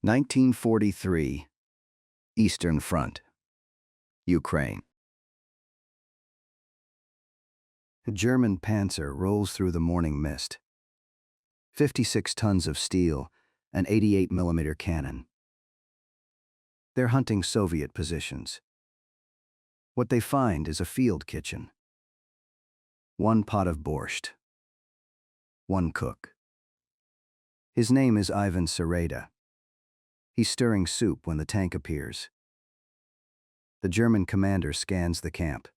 1943, Eastern Front, Ukraine. A German Panzer rolls through the morning mist. 56 tons of steel, an 88mm cannon. They're hunting Soviet positions. What they find is a field kitchen. One pot of borscht. One cook. His name is Ivan Sereda. He's stirring soup when the tank appears. The German commander scans the camp,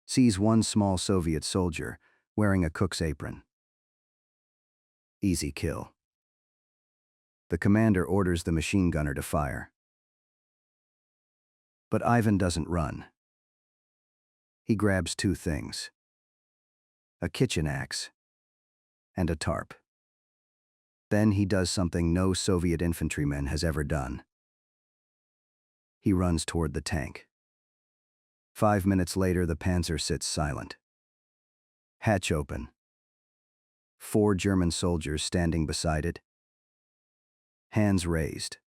sees one small Soviet soldier wearing a cook's apron. Easy kill. The commander orders the machine gunner to fire. But Ivan doesn't run. He grabs two things: a kitchen axe and a tarp. Then he does something no Soviet infantryman has ever done. He runs toward the tank. 5 minutes later, the Panzer sits silent. Hatch open. 4 German soldiers standing beside it. Hands raised.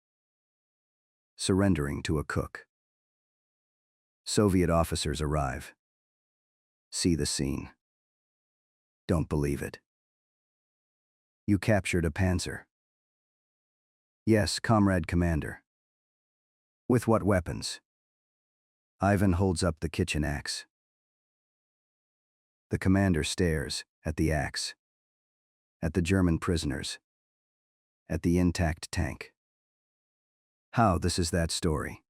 Surrendering to a cook. Soviet officers arrive. See the scene. Don't believe it. You captured a Panzer. Yes, comrade commander. With what weapons? Ivan holds up the kitchen axe. The commander stares at the axe, at the German prisoners, at the intact tank. How this is that story.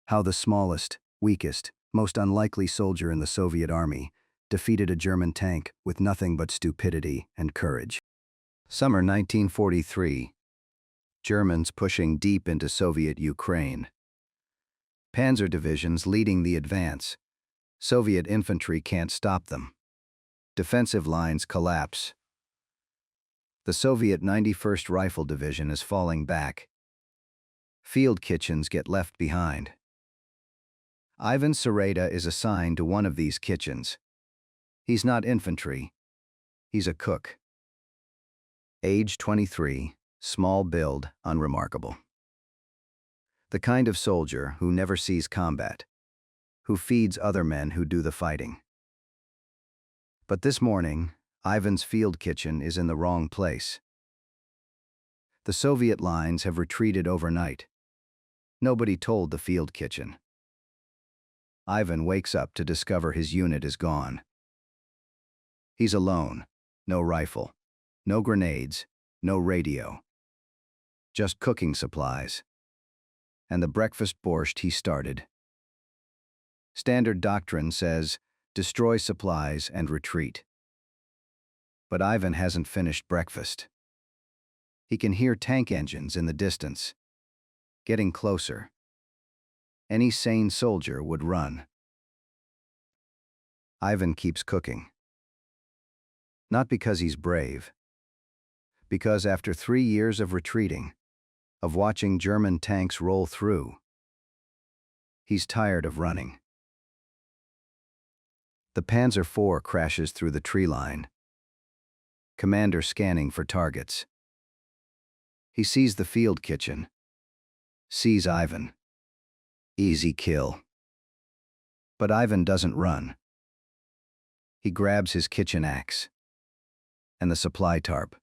How the smallest, weakest, most unlikely soldier in the Soviet army defeated a German tank with nothing but stupidity and courage. Summer 1943. Germans pushing deep into Soviet Ukraine. Panzer divisions leading the advance. Soviet infantry can't stop them. Defensive lines collapse. The Soviet 91st Rifle Division is falling back. Field kitchens get left behind. Ivan Sereda is assigned to one of these kitchens. He's not infantry. He's a cook. Age 23, small build, unremarkable. The kind of soldier who never sees combat, who feeds other men who do the fighting. But this morning, Ivan's field kitchen is in the wrong place. The Soviet lines have retreated overnight. Nobody told the field kitchen. Ivan wakes up to discover his unit is gone. He's alone, no rifle, no grenades, no radio. Just cooking supplies. And the breakfast borscht he started. Standard doctrine says, destroy supplies and retreat. But Ivan hasn't finished breakfast. He can hear tank engines in the distance, getting closer. Any sane soldier would run. Ivan keeps cooking. Not because he's brave, because after 3 years of retreating, of watching German tanks roll through, he's tired of running. The Panzer IV crashes through the tree line. Commander scanning for targets. He sees the field kitchen, sees Ivan. Easy kill. But Ivan doesn't run. He grabs his kitchen axe and the supply tarp.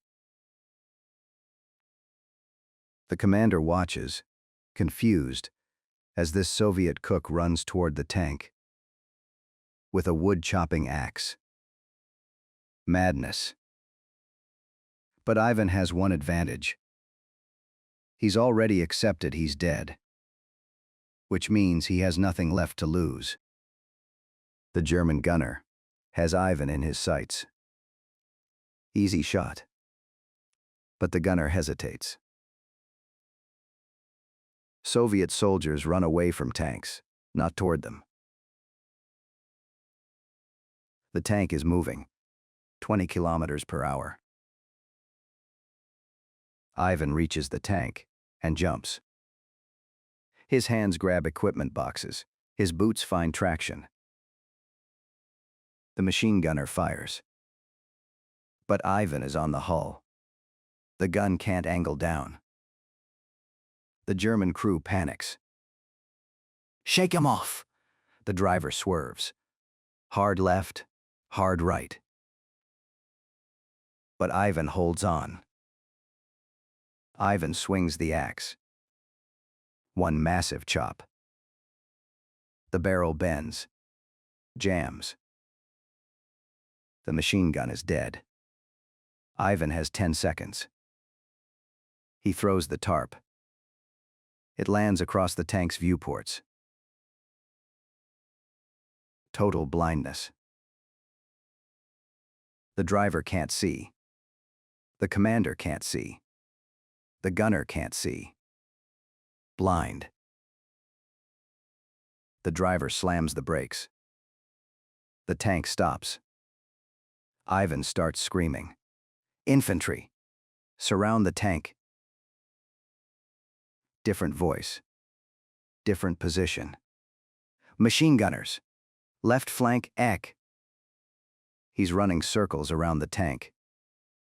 The commander watches, confused, as this Soviet cook runs toward the tank with a wood-chopping axe. Madness. But Ivan has one advantage. He's already accepted he's dead, which means he has nothing left to lose. The German gunner has Ivan in his sights. Easy shot. But the gunner hesitates. Soviet soldiers run away from tanks, not toward them. The tank is moving, 20 kilometers per hour. Ivan reaches the tank and jumps. His hands grab equipment boxes. His boots find traction. The machine gunner fires. But Ivan is on the hull. The gun can't angle down. The German crew panics. "Shake him off!" The driver swerves. Hard left, hard right. But Ivan holds on. Ivan swings the axe. One massive chop. The barrel bends, jams. The machine gun is dead. Ivan has 10 seconds. He throws the tarp. It lands across the tank's viewports. Total blindness. The driver can't see. The commander can't see. The gunner can't see. Blind. The driver slams the brakes. The tank stops. Ivan starts screaming. "Infantry! Surround the tank!" Different voice. Different position. "Machine gunners! Left flank, Eck!" He's running circles around the tank,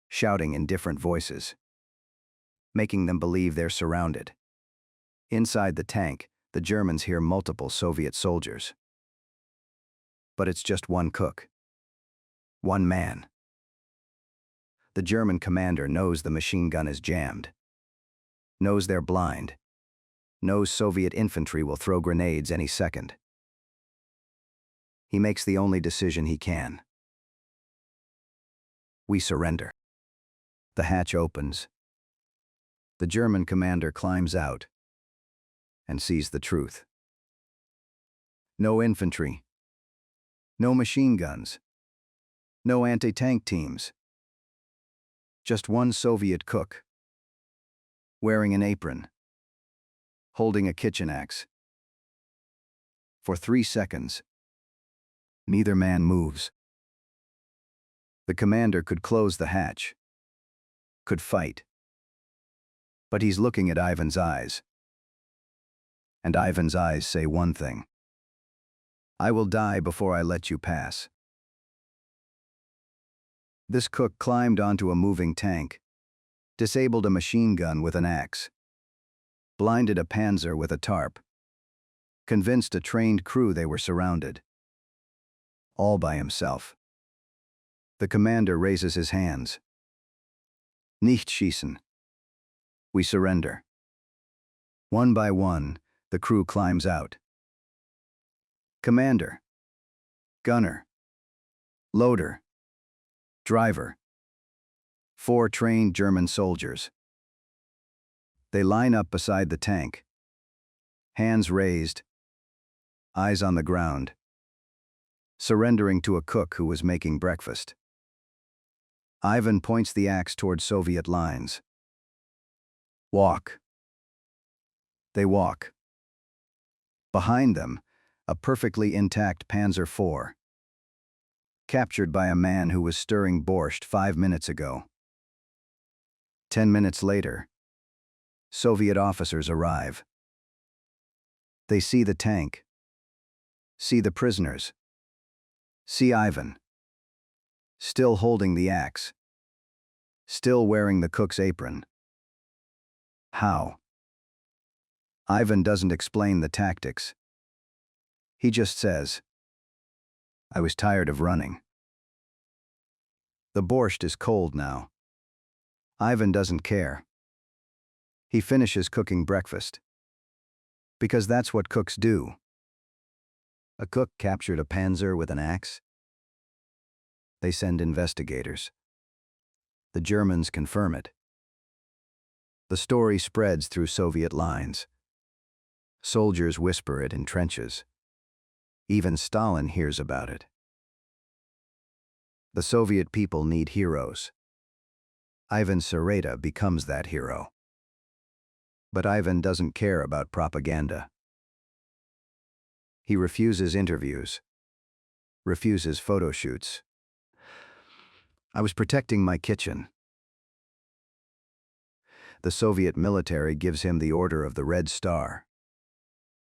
shouting in different voices, making them believe they're surrounded. Inside the tank, the Germans hear multiple Soviet soldiers. But it's just one cook. One man. The German commander knows the machine gun is jammed, knows they're blind, knows Soviet infantry will throw grenades any second. He makes the only decision he can. We surrender. The hatch opens. The German commander climbs out and sees the truth. No infantry. No machine guns. No anti-tank teams. Just one Soviet cook, wearing an apron, holding a kitchen axe. For 3 seconds, neither man moves. The commander could close the hatch, could fight. But he's looking at Ivan's eyes. And Ivan's eyes say one thing: "I will die before I let you pass." This cook climbed onto a moving tank, disabled a machine gun with an axe, blinded a Panzer with a tarp, convinced a trained crew they were surrounded. All by himself. The commander raises his hands. "Nicht schießen." We surrender. One by one, the crew climbs out. Commander, gunner, loader, driver. 4 trained German soldiers. They line up beside the tank. Hands raised, eyes on the ground, surrendering to a cook who was making breakfast. Ivan points the axe toward Soviet lines. Walk. They walk. Behind them, a perfectly intact Panzer IV, captured by a man who was stirring borscht 5 minutes ago. 10 minutes later, Soviet officers arrive. They see the tank, see the prisoners, see Ivan, still holding the axe, still wearing the cook's apron. How? Ivan doesn't explain the tactics. He just says, "I was tired of running." The borscht is cold now. Ivan doesn't care. He finishes cooking breakfast. Because that's what cooks do. A cook captured a Panzer with an axe. They send investigators. The Germans confirm it. The story spreads through Soviet lines. Soldiers whisper it in trenches. Even Stalin hears about it. The Soviet people need heroes. Ivan Sereda becomes that hero. But Ivan doesn't care about propaganda. He refuses interviews, refuses photo shoots. "I was protecting my kitchen." The Soviet military gives him the Order of the Red Star.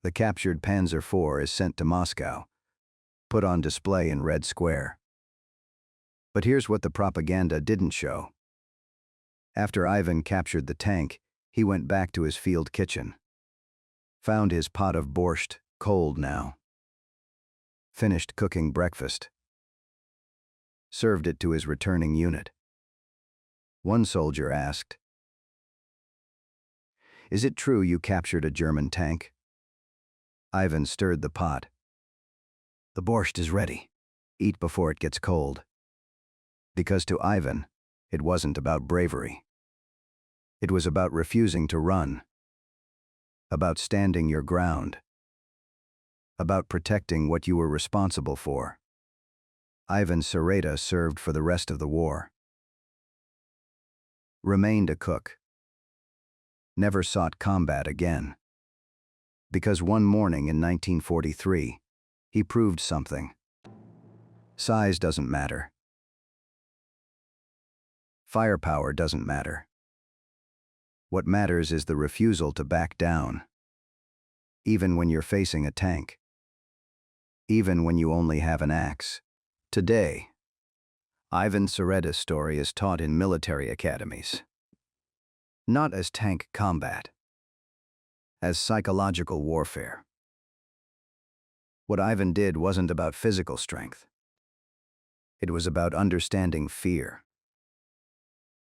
The captured Panzer IV is sent to Moscow, put on display in Red Square. But here's what the propaganda didn't show. After Ivan captured the tank, He went back to his field kitchen. Found his pot of borscht, cold now. Finished cooking breakfast. Served it to his returning unit. One soldier asked, "Is it true you captured a German tank?" Ivan stirred the pot. "The borscht is ready. Eat before it gets cold." Because to Ivan, it wasn't about bravery. It was about refusing to run. About standing your ground. About protecting what you were responsible for. Ivan Sereda served for the rest of the war. Remained a cook. Never sought combat again. Because one morning in 1943, he proved something. Size doesn't matter. Firepower doesn't matter. What matters is the refusal to back down. Even when you're facing a tank. Even when you only have an axe. Today, Ivan Sereda's story is taught in military academies. Not as tank combat. As psychological warfare. What Ivan did wasn't about physical strength. It was about understanding fear.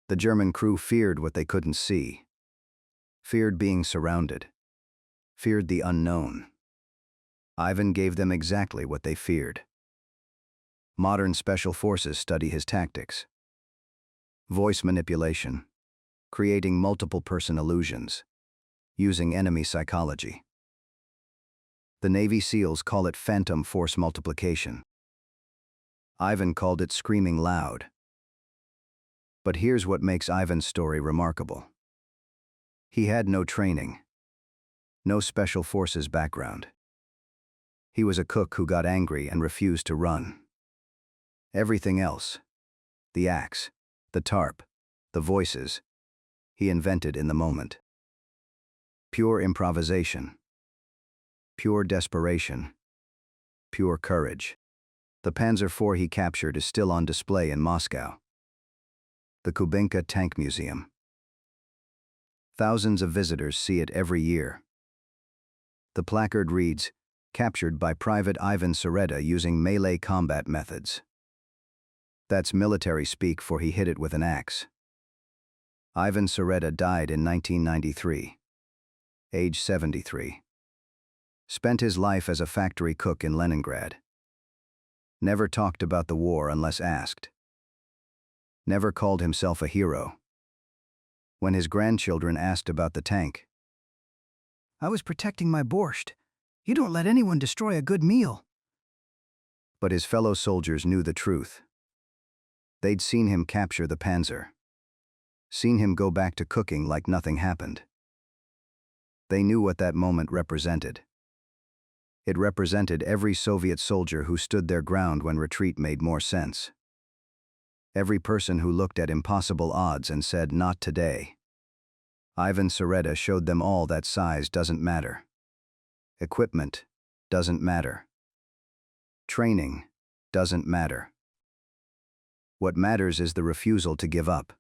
The German crew feared what they couldn't see. Feared being surrounded. Feared the unknown. Ivan gave them exactly what they feared. Modern special forces study his tactics. Voice manipulation. Creating multiple-person illusions. Using enemy psychology. The Navy SEALs call it phantom force multiplication. Ivan called it screaming loud. But here's what makes Ivan's story remarkable. He had no training. No special forces background. He was a cook who got angry and refused to run. Everything else, the axe, the tarp, the voices, he invented in the moment. Pure improvisation. Pure desperation. Pure courage. The Panzer IV he captured is still on display in Moscow. The Kubinka Tank Museum. Thousands of visitors see it every year. The placard reads, "Captured by Private Ivan Sereda using melee combat methods." That's military speak for he hit it with an axe. Ivan Sereda died in 1993. Age 73. Spent his life as a factory cook in Leningrad. Never talked about the war unless asked. Never called himself a hero. When his grandchildren asked about the tank, "I was protecting my borscht. You don't let anyone destroy a good meal." But his fellow soldiers knew the truth. They'd seen him capture the Panzer. Seen him go back to cooking like nothing happened. They knew what that moment represented. It represented every Soviet soldier who stood their ground when retreat made more sense. Every person who looked at impossible odds and said, "Not today." Ivan Sereda showed them all that size doesn't matter. Equipment doesn't matter. Training doesn't matter. What matters is the refusal to give up.